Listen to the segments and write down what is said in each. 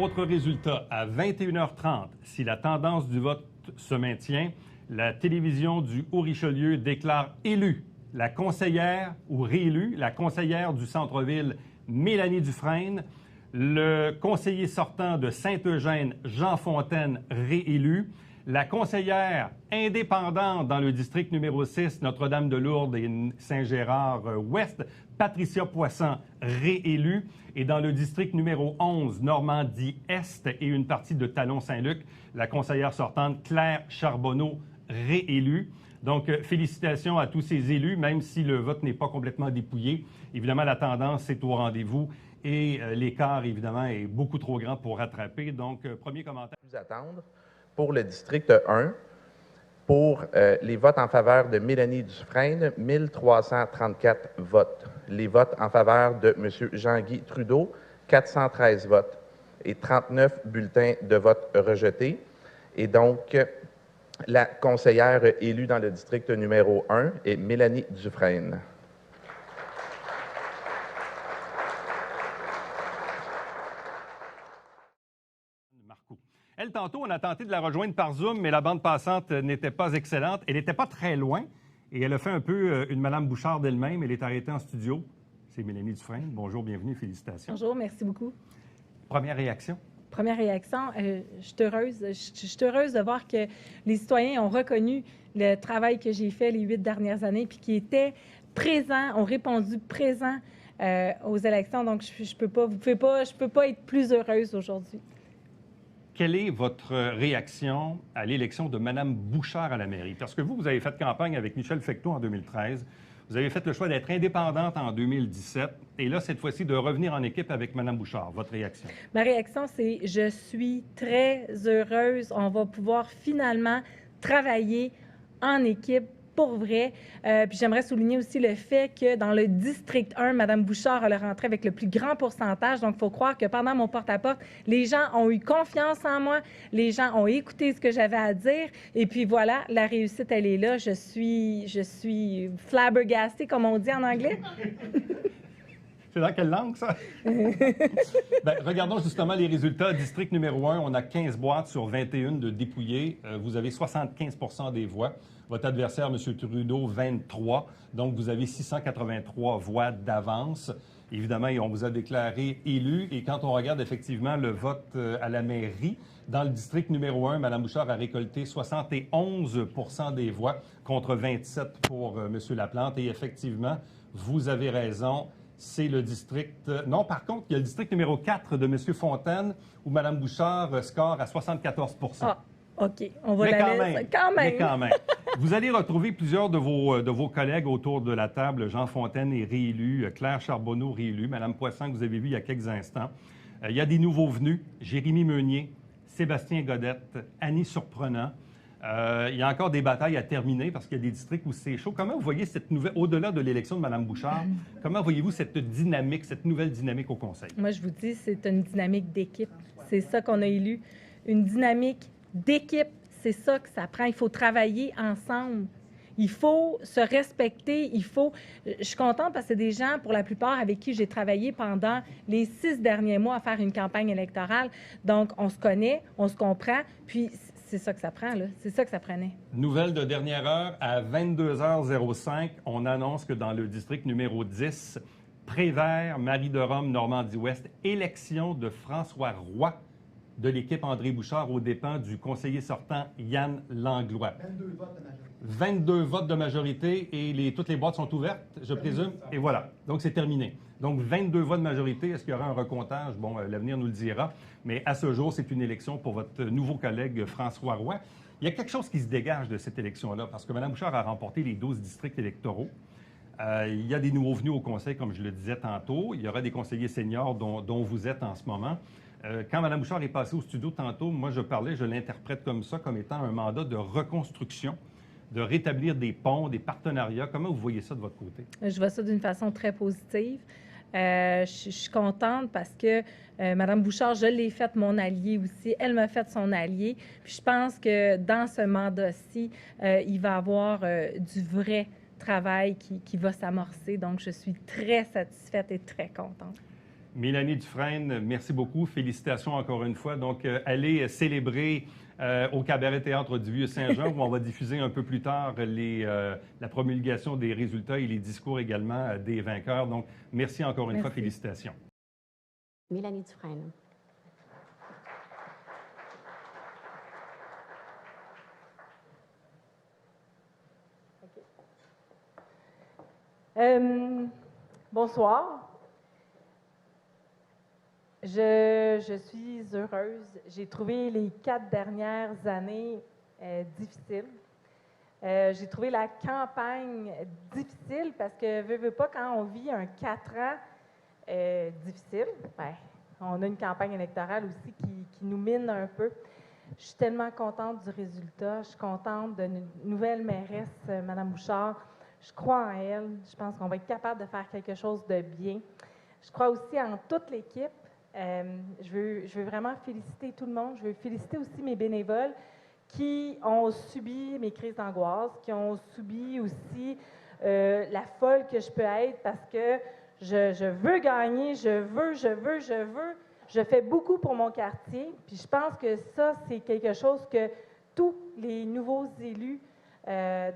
Autre résultat, à 21h30, si la tendance du vote se maintient, la télévision du Haut-Richelieu déclare élue la conseillère ou réélue, la conseillère du centre-ville Mélanie Dufresne, le conseiller sortant de Saint-Eugène Jean Fontaine réélu, la conseillère indépendante dans le district numéro 6, Notre-Dame-de-Lourdes et Saint-Gérard-Ouest, Patricia Poisson, réélue. Et dans le district numéro 11, Normandie-Est et une partie de Talon-Saint-Luc, la conseillère sortante Claire Charbonneau, réélue. Donc, félicitations à tous ces élus, même si le vote n'est pas complètement dépouillé. Évidemment, la tendance est au rendez-vous et l'écart, évidemment, est beaucoup trop grand pour rattraper. Donc, premier commentaire. Attendre pour le district 1, pour les votes en faveur de Mélanie Dufresne, 1334 votes. Les votes en faveur de M. Jean-Guy Trudeau, 413 votes et 39 bulletins de vote rejetés. Et donc, la conseillère élue dans le district numéro 1 est Mélanie Dufresne. Elle, tantôt, on a tenté de la rejoindre par Zoom, mais la bande passante n'était pas excellente. Elle n'était pas très loin et elle a fait un peu une Madame Bouchard d'elle-même. Elle est arrêtée en studio. C'est Mélanie Dufresne. Bonjour, bienvenue, félicitations. Bonjour, merci beaucoup. Première réaction? Première réaction, je suis heureuse. Je suis heureuse de voir que les citoyens ont reconnu le travail que j'ai fait les 8 dernières années puis qui étaient présents, ont répondu présents aux élections. Donc, je peux pas être plus heureuse aujourd'hui. Quelle est votre réaction à l'élection de Mme Bouchard à la mairie? Parce que vous avez fait campagne avec Michel Fecteau en 2013. Vous avez fait le choix d'être indépendante en 2017. Et là, cette fois-ci, de revenir en équipe avec Mme Bouchard. Votre réaction? Ma réaction, c'est je suis très heureuse. On va pouvoir finalement travailler en équipe pour vrai. Puis j'aimerais souligner aussi le fait que dans le district 1, Mme Bouchard elle est rentrée avec le plus grand pourcentage. Donc, il faut croire que pendant mon porte-à-porte, les gens ont eu confiance en moi, les gens ont écouté ce que j'avais à dire. Et puis voilà, la réussite, elle est là. Je suis flabbergastée, comme on dit en anglais. C'est dans quelle langue, ça? Bien, regardons justement les résultats. District numéro 1, on a 15 boîtes sur 21 de dépouillées. Vous avez 75 des voix. Votre adversaire, M. Trudeau, 23. Donc, vous avez 683 voix d'avance. Évidemment, on vous a déclaré élu. Et quand on regarde effectivement le vote à la mairie, dans le district numéro 1, Mme Bouchard a récolté 71 des voix contre 27 pour M. Laplante. Et effectivement, vous avez raison. C'est le district... Non, par contre, il y a le district numéro 4 de M. Fontaine où Mme Bouchard score à 74 Ah, OK. On va la laisser. Quand même. Mais quand même. Vous allez retrouver plusieurs de vos collègues autour de la table. Jean Fontaine est réélu, Claire Charbonneau réélue, Mme Poisson que vous avez vu il y a quelques instants. Il y a des nouveaux venus, Jérémy Meunier, Sébastien Godette, Annie Surprenant. Il y a encore des batailles à terminer parce qu'il y a des districts où c'est chaud. Comment vous voyez cette nouvelle, au-delà de l'élection de Mme Bouchard, comment voyez-vous cette dynamique, cette nouvelle dynamique au Conseil? Moi, je vous dis, c'est une dynamique d'équipe. C'est ça qu'on a élu. Une dynamique d'équipe, c'est ça que ça prend. Il faut travailler ensemble. Il faut se respecter. Je suis contente parce que c'est des gens, pour la plupart, avec qui j'ai travaillé pendant les 6 derniers mois à faire une campagne électorale. Donc, on se connaît, on se comprend, puis c'est ça que ça prend, là. C'est ça que ça prenait. Nouvelle de dernière heure, à 22h05, on annonce que dans le district numéro 10, Prévert, Marie-de-Rome, Normandie-Ouest, élection de François Roy de l'équipe André Bouchard aux dépens du conseiller sortant Yann Langlois. 22 votes de majorité. 22 votes de majorité et toutes les boîtes sont ouvertes, je présume. Et voilà. Donc, c'est terminé. Donc, 22 votes de majorité. Est-ce qu'il y aura un recomptage? Bon, l'avenir nous le dira. Mais à ce jour, c'est une élection pour votre nouveau collègue François Roy. Il y a quelque chose qui se dégage de cette élection-là parce que Mme Bouchard a remporté les 12 districts électoraux. Il y a des nouveaux venus au conseil, comme je le disais tantôt. Il y aura des conseillers seniors dont vous êtes en ce moment. Quand Mme Bouchard est passée au studio tantôt, moi, je l'interprète comme ça, comme étant un mandat de reconstruction, de rétablir des ponts, des partenariats. Comment vous voyez ça de votre côté? Je vois ça d'une façon très positive. Je suis contente parce que Mme Bouchard, je l'ai faite mon allié aussi. Elle m'a fait son allié. Puis je pense que dans ce mandat-ci, il va y avoir du vrai travail qui va s'amorcer. Donc, je suis très satisfaite et très contente. Mélanie Dufresne, merci beaucoup. Félicitations encore une fois. Donc, allez célébrer au Cabaret Théâtre du Vieux-Saint-Jean, où on va diffuser un peu plus tard la promulgation des résultats et les discours également des vainqueurs. Donc, merci encore une fois. Félicitations. Mélanie Dufresne. Bonsoir. Je suis heureuse. J'ai trouvé les 4 dernières années difficiles. J'ai trouvé la campagne difficile parce que, veux pas, quand on vit un 4 ans difficile, ben, on a une campagne électorale aussi qui nous mine un peu. Je suis tellement contente du résultat. Je suis contente de une nouvelle mairesse, Mme Bouchard. Je crois en elle. Je pense qu'on va être capable de faire quelque chose de bien. Je crois aussi en toute l'équipe. Je veux vraiment féliciter tout le monde. Je veux féliciter aussi mes bénévoles qui ont subi mes crises d'angoisse, qui ont subi aussi la folle que je peux être parce que je veux gagner, je veux. Je fais beaucoup pour mon quartier. Puis je pense que ça, c'est quelque chose que tous les nouveaux élus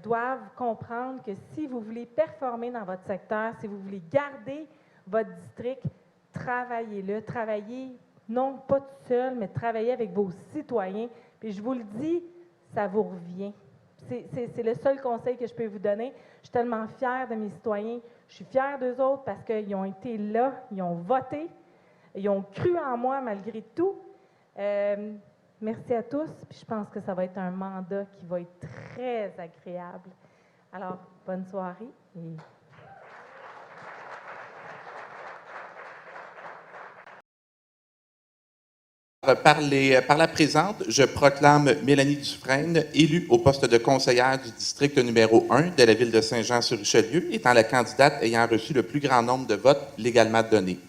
doivent comprendre, que si vous voulez performer dans votre secteur, si vous voulez garder votre district, travaillez-le. Travaillez, non pas tout seul, mais travaillez avec vos citoyens. Puis je vous le dis, ça vous revient. C'est le seul conseil que je peux vous donner. Je suis tellement fière de mes citoyens. Je suis fière d'eux autres parce qu'ils ont été là, ils ont voté, ils ont cru en moi malgré tout. Merci à tous. Puis je pense que ça va être un mandat qui va être très agréable. Alors, bonne soirée. Par la présente, je proclame Mélanie Dufresne élue au poste de conseillère du district numéro 1 de la ville de Saint-Jean-sur-Richelieu, étant la candidate ayant reçu le plus grand nombre de votes légalement donnés.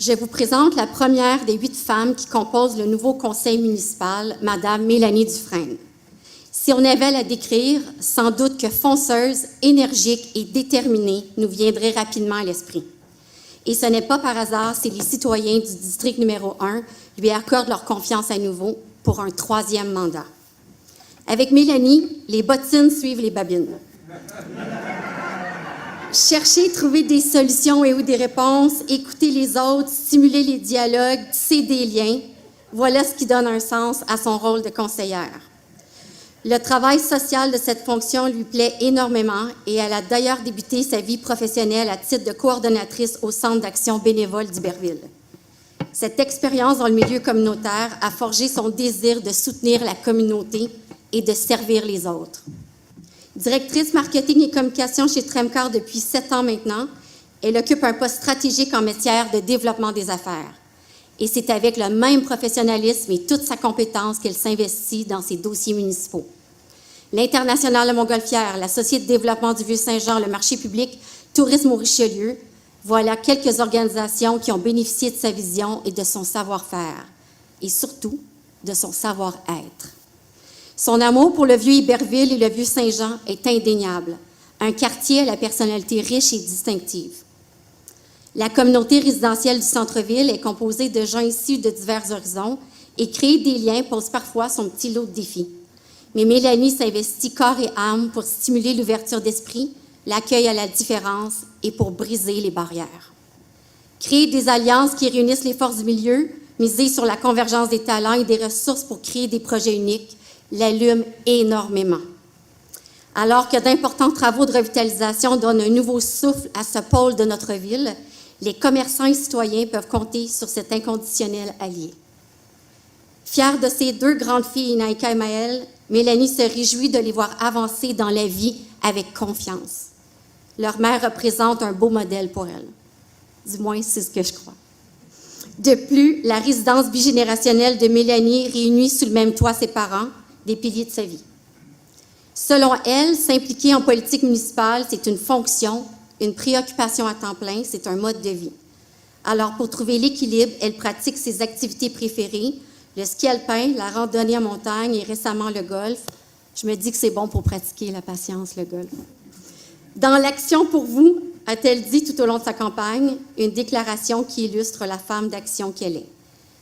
Je vous présente la première des 8 femmes qui composent le nouveau conseil municipal, Madame Mélanie Dufresne. Si on avait à la décrire, sans doute que fonceuse, énergique et déterminée nous viendrait rapidement à l'esprit. Et ce n'est pas par hasard si les citoyens du district numéro 1 lui accordent leur confiance à nouveau pour un 3e mandat. Avec Mélanie, les bottines suivent les babines. Chercher, trouver des solutions et ou des réponses, écouter les autres, stimuler les dialogues, tisser des liens, voilà ce qui donne un sens à son rôle de conseillère. Le travail social de cette fonction lui plaît énormément et elle a d'ailleurs débuté sa vie professionnelle à titre de coordonnatrice au Centre d'action bénévole d'Iberville. Cette expérience dans le milieu communautaire a forgé son désir de soutenir la communauté et de servir les autres. Directrice marketing et communication chez Tremcar depuis 7 ans maintenant, elle occupe un poste stratégique en matière de développement des affaires. Et c'est avec le même professionnalisme et toute sa compétence qu'elle s'investit dans ses dossiers municipaux. L'Internationale de Montgolfière, la Société de développement du Vieux-Saint-Jean, le marché public, Tourisme au Richelieu, voilà quelques organisations qui ont bénéficié de sa vision et de son savoir-faire, et surtout de son savoir-être. Son amour pour le Vieux-Iberville et le Vieux-Saint-Jean est indéniable, un quartier à la personnalité riche et distinctive. La communauté résidentielle du centre-ville est composée de gens issus de divers horizons et créer des liens pose parfois son petit lot de défis. Mais Mélanie s'investit corps et âme pour stimuler l'ouverture d'esprit, l'accueil à la différence et pour briser les barrières. Créer des alliances qui réunissent les forces du milieu, miser sur la convergence des talents et des ressources pour créer des projets uniques, l'allume énormément. Alors que d'importants travaux de revitalisation donnent un nouveau souffle à ce pôle de notre ville, les commerçants et citoyens peuvent compter sur cet inconditionnel allié. Fière de ses 2 grandes filles, Naïka et Maëlle, Mélanie se réjouit de les voir avancer dans la vie avec confiance. Leur mère représente un beau modèle pour elle. Du moins, c'est ce que je crois. De plus, la résidence bigénérationnelle de Mélanie réunit sous le même toit ses parents, des piliers de sa vie. Selon elle, s'impliquer en politique municipale, c'est une fonction, une préoccupation à temps plein, c'est un mode de vie. Alors, pour trouver l'équilibre, elle pratique ses activités préférées, le ski alpin, la randonnée en montagne et récemment le golf. Je me dis que c'est bon pour pratiquer la patience, le golf. Dans l'Action pour vous, a-t-elle dit tout au long de sa campagne une déclaration qui illustre la femme d'action qu'elle est.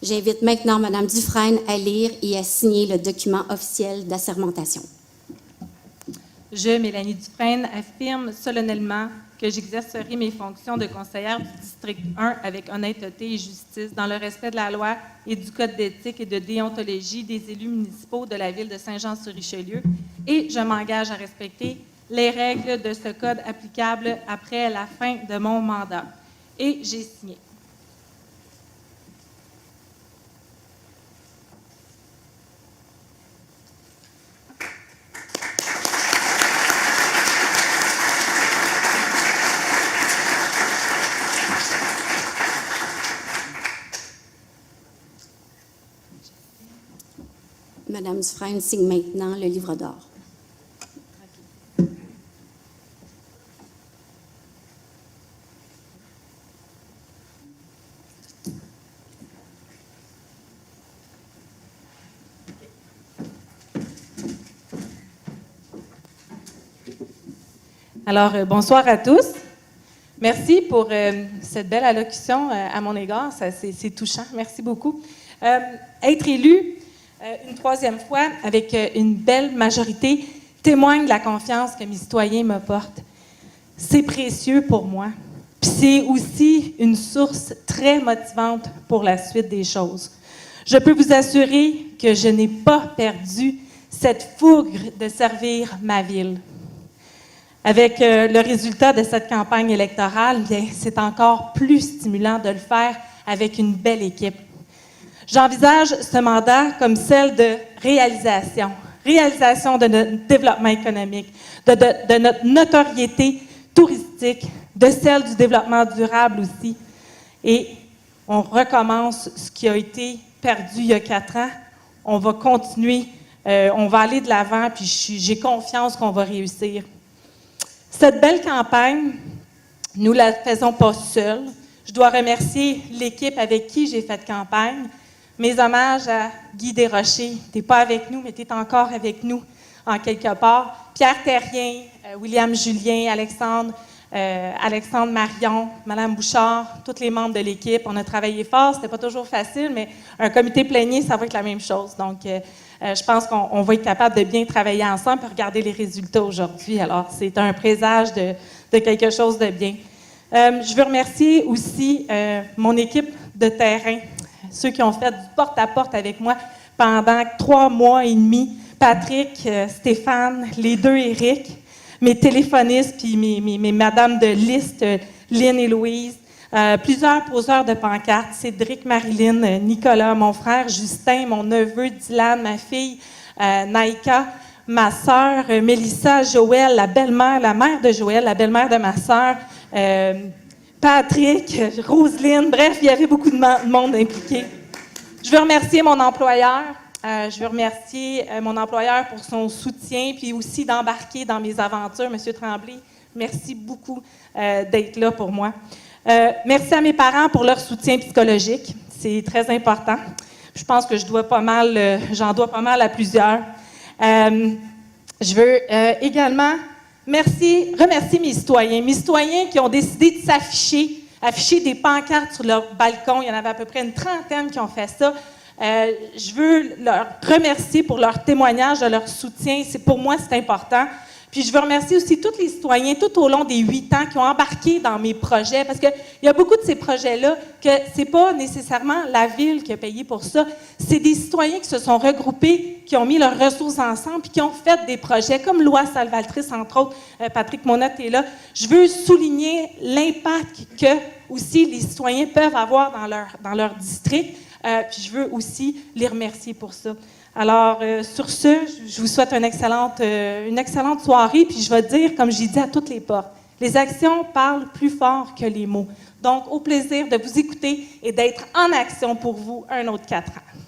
J'invite maintenant Mme Dufresne à lire et à signer le document officiel d'assermentation. Je, Mélanie Dufresne, affirme solennellement que j'exercerai mes fonctions de conseillère du district 1 avec honnêteté et justice dans le respect de la loi et du code d'éthique et de déontologie des élus municipaux de la ville de Saint-Jean-sur-Richelieu et je m'engage à respecter les règles de ce code applicable après la fin de mon mandat. Et j'ai signé. Mme Dufresne signe maintenant le livre d'or. Alors, bonsoir à tous. Merci pour cette belle allocution à mon égard. C'est touchant. Merci beaucoup. Être élu une troisième fois avec une belle majorité témoigne de la confiance que mes citoyens me portent. C'est précieux pour moi. Puis c'est aussi une source très motivante pour la suite des choses. Je peux vous assurer que je n'ai pas perdu cette fougue de servir ma ville. Avec le résultat de cette campagne électorale, bien, c'est encore plus stimulant de le faire avec une belle équipe. J'envisage ce mandat comme celle de réalisation de notre développement économique, de notre notoriété touristique, de celle du développement durable aussi. Et on recommence ce qui a été perdu il y a 4 ans. On va continuer, on va aller de l'avant, puis j'ai confiance qu'on va réussir. Cette belle campagne, nous ne la faisons pas seuls. Je dois remercier l'équipe avec qui j'ai fait campagne. Mes hommages à Guy Desrochers. Tu n'es pas avec nous, mais tu es encore avec nous en quelque part. Pierre Terrien, William Julien, Alexandre Marion, Mme Bouchard, tous les membres de l'équipe. On a travaillé fort, c'était pas toujours facile, mais un comité plénier, ça va être la même chose. Donc, je pense qu'on va être capable de bien travailler ensemble et regarder les résultats aujourd'hui. Alors, c'est un présage de quelque chose de bien. Je veux remercier aussi mon équipe de terrain, ceux qui ont fait du porte-à-porte avec moi pendant 3 mois et demi. Patrick, Stéphane, les 2 Éric, mes téléphonistes, puis mes madames de liste, Lynn et Louise, plusieurs poseurs de pancartes, Cédric, Marilyn, Nicolas, mon frère Justin, mon neveu Dylan, ma fille Naïka, ma sœur Mélissa, Joël, la belle-mère, la mère de Joël, la belle-mère de ma sœur, Patrick, Roselyne, bref, il y avait beaucoup de monde impliqué. Je veux remercier mon employeur. Je veux remercier mon employeur pour son soutien, puis aussi d'embarquer dans mes aventures. M. Tremblay, merci beaucoup d'être là pour moi. Merci à mes parents pour leur soutien psychologique. C'est très important. Je pense que j'en dois pas mal à plusieurs. Je veux également remercier mes citoyens qui ont décidé de afficher des pancartes sur leur balcon. Il y en avait à peu près une 30aine qui ont fait ça. Je veux leur remercier pour leur témoignage, de leur soutien. Pour moi, c'est important. Puis je veux remercier aussi tous les citoyens tout au long des 8 ans qui ont embarqué dans mes projets, parce qu'il y a beaucoup de ces projets-là que c'est pas nécessairement la ville qui a payé pour ça. C'est des citoyens qui se sont regroupés, qui ont mis leurs ressources ensemble, puis qui ont fait des projets comme Loi Salvatrice, entre autres. Patrick Monod est là. Je veux souligner l'impact que aussi les citoyens peuvent avoir dans leur district. Puis je veux aussi les remercier pour ça. Alors, sur ce, je vous souhaite une excellente soirée. Puis je vais dire, comme j'ai dit à toutes les portes, les actions parlent plus fort que les mots. Donc, au plaisir de vous écouter et d'être en action pour vous un autre 4 ans.